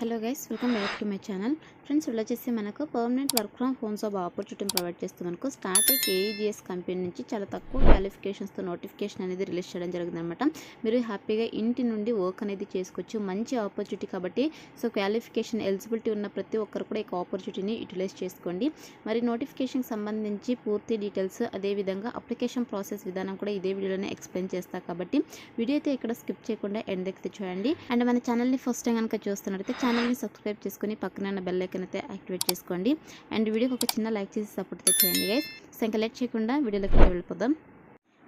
Hello guys, welcome back to my channel. Friends, వీళ్ళు వచ్చేసి మనకు permanent work from home job ఆపర్చునిటీని provide చేస్తూ మనకు స్టార్టింగ్ ఏఈజీఎస్ కంపెనీ నుంచి చాలా తక్కువ క్వాలిఫికేషన్స్తో నోటిఫికేషన్ అనేది రిలీజ్ చేయడం జరిగిందనమాట. మీరు హ్యాపీగా ఇంటి నుండి వర్క్ అనేది చేసుకోవచ్చు. మంచి ఆపర్చునిటీ కాబట్టి క్వాలిఫికేషన్ ఎలిజిబిలిటీ ఉన్న ప్రతి ఒక్కరు కూడా ఈ ఆపర్చునిటీని యూటిలైజ్ చేసుకోండి. మరి నోటిఫికేషన్కి సంబంధించి పూర్తి డీటెయిల్స్, అదేవిధంగా అప్లికేషన్ ప్రాసెస్ విధానం కూడా ఇదే వీడియోలోనే ఎక్స్ప్లెయిన్ చేస్తా కాబట్టి వీడియో అయితే ఇక్కడ స్కిప్ చేయకుండా ఎండ్ దగ్గర చూడండి. అండ్ మన ఛానల్ని ఫస్ట్ టైం కనుక చూస్తున్నట్లయితే ఛానల్ని సబ్స్క్రైబ్ చేసుకుని పక్కన ఉన్న బెల్ ఐకాన్ అయితే యాక్టివేట్ చేసుకోండి. అండ్ వీడియోకి ఒక చిన్న లైక్ చేసి సపోర్ట్ అయితే చేయండి గైస్. సో ఇంకా లేట్ చేయకుండా వీడియోలోకి వెళ్ళిపోదాం.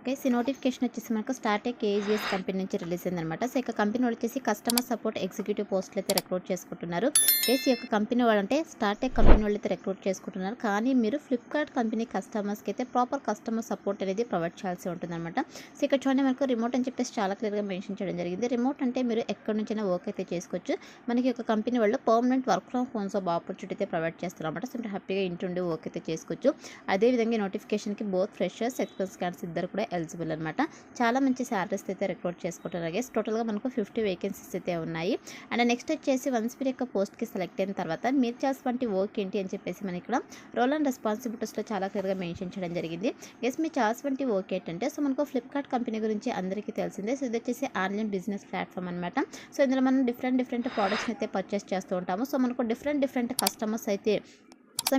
గైస్, ఈ నోటిఫికేషన్ వచ్చేసి మనకు స్టార్టెక్ ఏజీఎస్ కంపెనీ నుంచి రిలీజ్ అయిందనమాట. సో ఇక కంపెనీ వాళ్ళు వచ్చేసి కస్టమర్ సపోర్ట్ ఎగ్జిక్యూటివ్ పోస్టులు అయితే రిక్రూట్ చేసుకుంటున్నారు. గైస్, ఈ యొక్క కంపెనీ వాళ్ళు అంటే స్టార్టెక్ కంపెనీ వాళ్ళు అయితే రిక్రూట్ చేసుకుంటున్నారు. కానీ మీరు ఫ్లిప్కార్ట్ కంపెనీ కస్టమర్స్కి అయితే ప్రాపర్ కస్టమర్ సపోర్ట్ అనేది ప్రొవైడ్ చేయాల్సి ఉంటుందన్నమాట. సో ఇక్కడ చూడండి, మనకు రిమోట్ అని చెప్పేసి చాలా క్లియర్గా మెన్షన్ చేయడం జరిగింది. రిమోట్ అంటే మీరు ఎక్కడి నుంచైనా వర్క్ అయితే చేసుకోవచ్చు. మనకి ఒక కంపెనీ వాళ్ళు permanent work from home job opportunity అయితే ప్రొవైడ్ చేస్తారు అనమాట. సో మీరు హ్యాపీగా ఇంటి నుండి వర్క్ అయితే చేసుకోవచ్చు. అదేవిధంగా నోటిఫికేషన్కి బోత్ ఫ్రెషర్స్, ఎక్స్పీరియన్స్ క్యాండిడేట్స్ ఇద్దరు కూడా ఎలిజిబుల్ అనమాట. చాలా మంచి సాలరీస్ అయితే రిక్రూట్ చేసుకుంటున్నారు గైస్. టోటల్గా మనకు 50 వేకెన్సీస్ అయితే ఉన్నాయి. అండ్ నెక్స్ట్ వచ్చేసి వన్స్ మీరు యొక్క పోస్ట్కి సెలెక్ట్ అయిన తర్వాత మీరు చేయాల్సిన వర్క్ ఏంటి అని చెప్పేసి మనకి ఇక్కడ రోల్ అండ్ రెస్పాన్సిబిలిటీస్లో చాలా క్లియర్గా మెన్షన్ చేయడం జరిగింది. గైస్, మీరు చేయాల్సిన వర్క్ ఏంటంటే మనకు ఫ్లిప్కార్ట్ కంపెనీ గురించి అందరికీ తెలిసిందే. సో ఇది వచ్చేసి ఆన్లైన్ బిజినెస్ ప్లాట్ఫామ్ అనమాట. సో ఇందులో మనం డిఫరెంట్ ప్రోడక్ట్స్ని అయితే పర్చేస్ చేస్తూ ఉంటాము. సో మనకు డిఫరెంట్ కస్టమర్స్ అయితే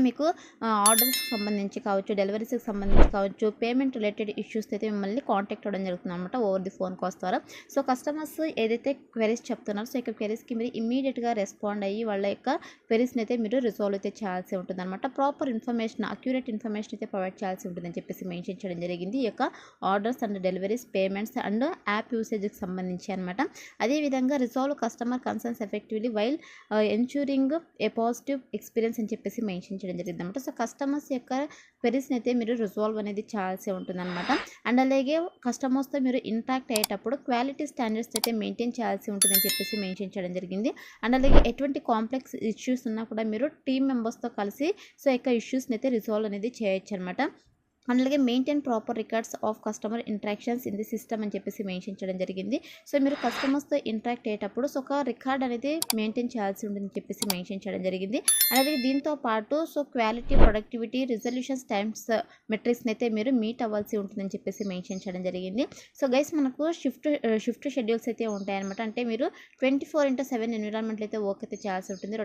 మీకు ఆర్డర్స్కి సంబంధించి కావచ్చు, డెలివరీస్కి సంబంధించి కావచ్చు, పేమెంట్ రిలేటెడ్ ఇష్యూస్ అయితే మిమ్మల్ని కాంటాక్ట్ అవ్వడం జరుగుతుంది అనమాట ఓవర్ ది ఫోన్ కాల్స్ ద్వారా. సో కస్టమర్స్ ఏదైతే క్వెరీస్ చెప్తున్నారో సో ఇక క్వెరీస్కి మీరు ఇమీడియట్గా రెస్పాండ్ అయ్యి వాళ్ళ యొక్క క్వెరీస్ని అయితే మీరు రిజాల్వ్ అయితే చేయాల్సి ఉంటుంది అనమాట. ప్రాపర్ ఇన్ఫర్మేషన్, అక్యురేట్ ఇన్ఫర్మేషన్ అయితే ప్రొవైడ్ చేయాల్సి ఉంటుందని చెప్పేసి మెన్షన్ చేయడం జరిగింది. ఈ యొక్క orders and deliveries, payments and app యూసేజ్కి సంబంధించి అనమాట. అదేవిధంగా resolve customer concerns effectively while ensuring a positive experience అని చెప్పేసి మెన్షన్ చేయడం జరిగింది అనమాట. సో కస్టమర్స్ యొక్క క్వెరీస్ని అయితే మీరు రిజాల్వ్ అనేది చేయాల్సి ఉంటుంది అనమాట. అండ్ అలాగే కస్టమర్స్తో మీరు ఇంటరాక్ట్ అయ్యేటప్పుడు క్వాలిటీ స్టాండర్డ్స్ అయితే మెయింటైన్ చేయాల్సి ఉంటుందని చెప్పేసి మెన్షన్ చేయడం జరిగింది. అండ్ అలాగే ఎటువంటి కాంప్లెక్స్ ఇష్యూస్ ఉన్నా కూడా మీరు టీమ్ మెంబర్స్తో కలిసి సో యొక్క ఇష్యూస్ని అయితే రిజాల్వ్ అనేది చేయొచ్చు అనమాట. అలాగే maintain proper records of customer interactions in the system అని చెప్పేసి మెన్షన్ చేయడం జరిగింది. సో మీరు కస్టమర్స్తో ఇంటరాక్ట్ అయ్యేటప్పుడు సో ఒక రికార్డ్ అనేది మెయింటైన్ చేయాల్సి ఉంటుందని చెప్పేసి మెన్షన్ చేయడం జరిగింది. అలాగే దీంతో పాటు so quality, productivity, resolutions times మెట్రిక్స్ని అయితే మీరు మీట్ అవ్వాల్సి ఉంటుందని చెప్పేసి మెన్షన్ చేయడం జరిగింది. సో గైస్, మనకు షిఫ్ట్ షెడ్యూల్స్ అయితే ఉంటాయన్నమాట. అంటే మీరు 24/7 ఎన్విరాన్మెంట్లో అయితే వర్క్ అయితే చేయాల్సి ఉంటుంది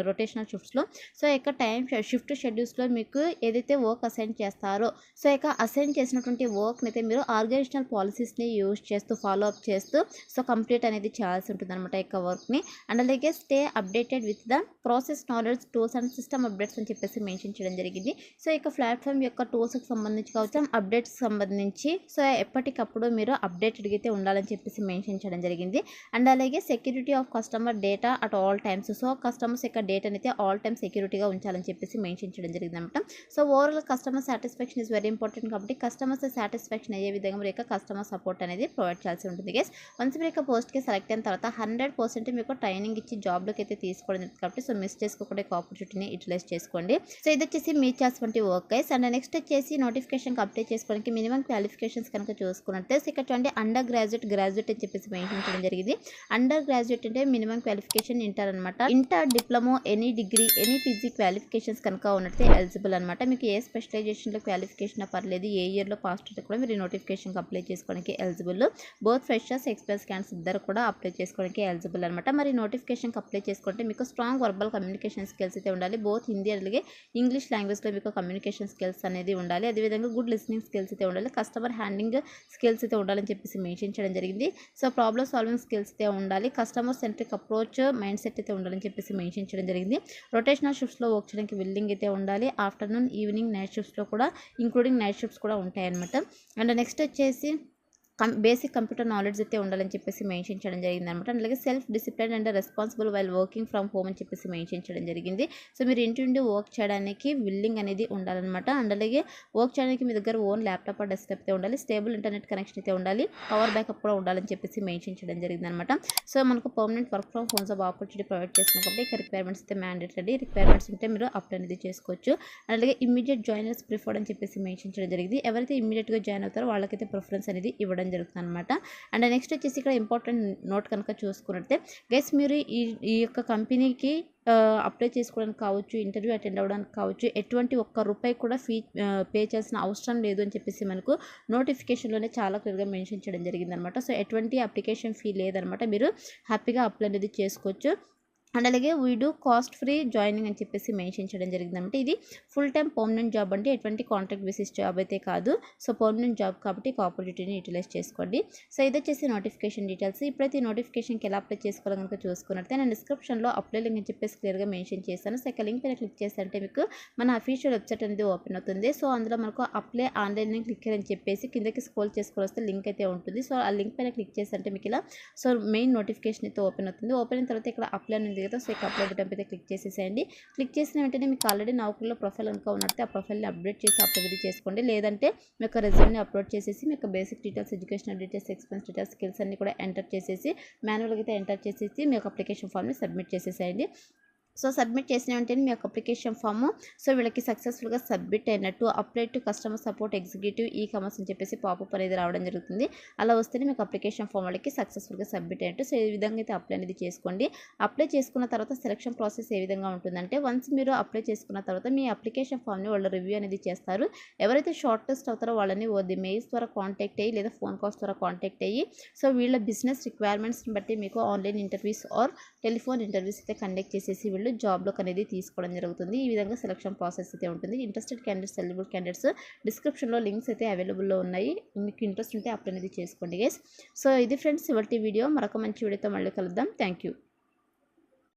రొటేషనల్ షిఫ్ట్స్లో. సో యొక్క షిఫ్ట్ షెడ్యూల్స్లో మీకు ఏదైతే వర్క్ అసైన్ చేస్తారో సో ఇక అసైన్ చేసినటువంటి వర్క్ని అయితే మీరు ఆర్గనైజేషనల్ పాలసీస్ని యూజ్ చేస్తూ ఫాలో అప్ చేస్తూ సో కంప్లీట్ అనేది చేయాల్సి ఉంటుంది అనమాట ఈ యొక్క వర్క్ని. అండ్ అలాగే stay updated with the process, knowledge, tools and system updates అని చెప్పేసి మెన్షన్ చేయడం జరిగింది. సో ఇక ప్లాట్ఫామ్ యొక్క టూల్స్కి సంబంధించి కావచ్చు, అప్డేట్స్కి సంబంధించి సో ఎప్పటికప్పుడు మీరు అప్డేటెడ్గా అయితే ఉండాలని చెప్పేసి మెన్షన్ చేయడం జరిగింది. అండ్ అలాగే security of customer data at all times. So customers యొక్క డేటాని అయితే ఆల్ టైమ్ సెక్యూరిటీగా ఉంచాలని చెప్పేసి మెన్షన్ చేయడం జరిగింది అనమాట. So overall customer satisfaction is very important కాబట్టి కస్టమర్స్ సాటిస్ఫాక్షన్ అయ్యే విధంగా మీరు యొక్క కస్టమర్ సపోర్ట్ అనేది ప్రొవైడ్ చేయాల్సి ఉంటుంది గైస్. వన్స్ మీరు యొక్క పోస్ట్కి సెలెక్ట్ అయిన తర్వాత 100% మీకు ట్రైనింగ్ ఇచ్చి జాబ్లోకి అయితే తీసుకోవడం జరుగుతుంది కాబట్టి సో మిస్ చేసుకోకుండా ఆపర్చునిటీని యూటిలైజ్ చేసుకోండి. సో ఇది వచ్చేసి మీ చేసినటువంటి వర్క్ గైస్. అండ్ నెక్స్ట్ వచ్చేసి నోటిఫికేషన్కి అప్లై చేసుకోవడానికి మినిమం క్వాలిఫికేషన్స్ కనుక చూసుకున్నట్లయితే సో ఇక్కడ చూడండి అండర్ గ్రాడ్యుయేట్ అని చెప్పేసి మెన్షన్ చేయడం జరిగింది. అండర్ గ్రాడ్యుయేట్ అంటే మినిమం క్వాలిఫికేషన్ ఇంటర్ అనమాట. Inter, diploma, any degree, any PG qualifications కనుక ఉన్నట్లయితే ఎలిజిబుల్ అనమాట. మీకు ఏ స్పెషలైజేషన్లో క్వాలిఫికేషన్ పర్లేదు, ఏ ఇయర్లో పాస్ అయితే కూడా మీరు నోటిఫికేషన్కి అప్లై చేసుకోవడానికి eligible. Both freshers, experience candidates ఇద్దరు కూడా అప్లై చేసుకోవడానికి ఎలిజిబుల్ అనమాట. మరి నోటిఫికేషన్కి అప్లై చేసుకుంటే మీకు స్ట్రాంగ్ వర్బల్ కమ్యూనికేషన్ స్కిల్స్ అయితే ఉండాలి. బోత్ హిందీ అలాగే ఇంగ్లీష్ లాంగ్వేజ్లో మీకు కమ్యూనికేషన్ స్కిల్స్ అనేది ఉండాలి. అదేవిధంగా గుడ్ లిస్నింగ్ స్కిల్స్ అయితే ఉండాలి. కస్టమర్ హ్యాండింగ్ స్కిల్స్ అయితే ఉండాలని చెప్పేసి మెన్షన్ చేయడం జరిగింది. సో ప్రాబ్లమ్ సాల్వింగ్ స్కిల్స్ అయితే ఉండాలి. Customer centric approach mind set అయితే ఉండాలని చెప్పేసి మెన్షన్ చేయడం జరిగింది. రొటేషనల్ షిఫ్ట్స్లో వర్క్ చేయడానికి విల్లింగ్ అయితే ఉండాలి. ఆఫ్టర్నూన్, ఈవినింగ్, నైట్ షిఫ్ట్స్లో కూడా ఇంక్లూడింగ్ నైట్ షిఫ్ట్స్ కూడా ఉంటాయన్నమాట. అండ్ నెక్స్ట్ వచ్చేసి బేసిక్ కంప్యూటర్ నాలెడ్జ్ అయితే ఉండాలని చెప్పేసి మెన్షన్ చేయడం జరిగింది అనమాట. అలాగే self discipline and responsible while working from home అని చెప్పేసి మెన్షన్ చేయడం జరిగింది. సో మీరు ఇంటి నుండి వర్క్ చేయడానికి విల్లింగ్ అనేది ఉండాలన్నమాట. అండ్ అలాగే వర్క్ చేయడానికి మీ దగ్గర ఓన్ ల్యాప్టాప్ డెస్క్టాప్ అయితే ఉండాలి. స్టేబుల్ ఇంటర్నెట్ కనెక్షన్ అయితే ఉండాలి. పవర్ బ్యాకప్ కూడా ఉండాలని చెప్పేసి మెన్షన్ చేయడం జరిగింది అనమాట. సో మనకు permanent work from home job opportunity provide చేస్తున్నాం కాబట్టి ఇక రిక్వైర్మెంట్స్ అయితే మ్యాండేటరీ. రిక్వైర్మెంట్స్ ఉంటే మీరు అప్లై అనేది చేసుకోవచ్చు. అలాగే ఇమ్మీడియట్ జాయినర్స్ ప్రిఫర్డ్ అని చెప్పేసి మెన్షన్ చేయడం జరిగింది. ఎవరైతే ఇమ్మీడియట్గా జాయిన్ అవుతారో వాళ్ళకైతే ప్రిఫరెన్స్ అనేది ఇవ్వడం చేయడం జరుగుతుంది అనమాట. అండ్ నెక్స్ట్ వచ్చేసి ఇక్కడ ఇంపార్టెంట్ నోట్ కనుక చూసుకున్నట్లయితే గైస్, మీరు ఈ యొక్క కంపెనీకి అప్లై చేసుకోవడానికి కావచ్చు, ఇంటర్వ్యూ అటెండ్ అవ్వడానికి కావచ్చు, ఎటువంటి ఒక్క రూపాయి కూడా ఫీ పే చేయాల్సిన అవసరం లేదు అని చెప్పేసి మనకు నోటిఫికేషన్లోనే చాలా క్లియర్గా మెన్షన్ చేయడం జరిగిందనమాట. సో ఎటువంటి అప్లికేషన్ ఫీ లేదనమాట, మీరు హ్యాపీగా అప్లై అనేది చేసుకోవచ్చు. అండ్ అలాగే we do cost free joining అని చెప్పేసి మెన్షన్ చేయడం జరిగిందనమాట. ఇది ఫుల్ టైం పర్మనెంట్ జాబ్ అంటే ఎటువంటి కాంట్రాక్ట్ బేసిస్ జాబ్ అయితే కాదు. సో పర్మనెంట్ జాబ్ కాబట్టి ఆపర్చునిటీని యూటిలైజ్ చేసుకోండి. సో ఇది వచ్చేసి నోటిఫికేషన్ డీటెయిల్స్. ఇప్పుడైతే ఈ నోటిఫికేషన్కి ఎలా అప్లై చేసుకోవాలో కనుక చూసుకున్నట్లయితే నేను డిస్క్రిప్షన్లో అప్లై లింక్ అని చెప్పేసి క్లియర్గా మెన్షన్ చేస్తాను. సో ఇక లింక్ పైన క్లిక్ చేస్తే మీకు మన అఫీషియల్ వెబ్సైట్ అనేది ఓపెన్ అవుతుంది. సో అందులో మనకు అప్లై ఆన్లైన్ లింక్ క్లిక్ అని చెప్పేసి కిందకి స్క్రోల్ చేసుకొని వస్తే లింక్ అయితే ఉంటుంది. సో ఆ లింక్ పైన క్లిక్ చేస్తే మీకు ఇలా సో మెయిన్ నోటిఫికేషన్ అయితే ఓపెన్ అవుతుంది. ఓపెన్ అయిన తర్వాత ఇక్కడ అప్లై ఉంది కదా, సో ఇక అప్లై బటన్ అయితే క్లిక్ చేసేసేయండి. క్లిక్ చేసిన వెంటనే మీకు ఆల్రెడీ నౌకరీలో ప్రొఫైల్ కనుక ఉన్నట్టు ఆ ప్రొఫైల్ని అప్డేట్ చేసి అప్లోడ్ చేసుకోండి. లేదంటే మీకు రెజ్యూమ్ని అప్లోడ్ చేసేసి మీకు basic details, educational details, expense details, skills అన్ని కూడా ఎంటర్ చేసేసి మాన్యువల్గా అయితే ఎంటర్ చేసేసి మీ యొక్క అప్లికేషన్ ఫామ్ని సబ్మిట్ చేసేసేయండి. సో సబ్మిట్ చేసిన వెంటనే మీ యొక్క అప్లికేషన్ ఫామ్ సో వీళ్ళకి సక్సెస్ఫుల్గా సబ్మిట్ అయినట్టు apply to customer support executive e commerce అని చెప్పేసి పాపప్ అనేది రావడం జరుగుతుంది. అలా వస్తేనే మీకు అప్లికేషన్ ఫామ్ వాళ్ళకి సక్సెస్ఫుల్గా సబ్మిట్ అయినట్టు. సో ఈ విధంగా అయితే అప్లై అనేది చేసుకోండి. అప్లై చేసుకున్న తర్వాత సెలక్షన్ ప్రాసెస్ ఏ విధంగా ఉంటుందంటే వన్స్ మీరు అప్లై చేసుకున్న తర్వాత మీ అప్లికేషన్ ఫామ్ని వాళ్ళు రివ్యూ అనేది చేస్తారు. ఎవరైతే షార్ట్ లిస్ట్ అవుతారో వాళ్ళని మెయిల్స్ ద్వారా కాంటాక్ట్ అయ్యి లేదా ఫోన్ కాల్స్ ద్వారా కాంటాక్ట్ అయ్యి సో వీళ్ళ బిజినెస్ రిక్వైర్మెంట్స్ని బట్టి మీకు online interviews or telephone interviews అయితే కండక్ట్ చేసేసి వీళ్ళు జాబ్లోకి అనేది తీసుకోవడం జరుగుతుంది. ఈ విధంగా సెలక్షన్ ప్రాసెస్ అయితే ఉంటుంది. ఇంట్రెస్టెడ్ క్యాండిడేట్స్, ఎలిజిబుల్ క్యాండిడేట్స్ డిస్క్రిప్షన్లో లింక్స్ అయితే అవైలబుల్లో ఉన్నాయి. మీకు ఇంట్రెస్ట్ ఉంటే అప్లై అనేది చేసుకోండి గైస్. సో ఇది ఫ్రెండ్స్ ఇవాల్టి వీడియో. మరొక మంచి వీడియోతో మళ్ళీ కలుద్దాం. Thank you.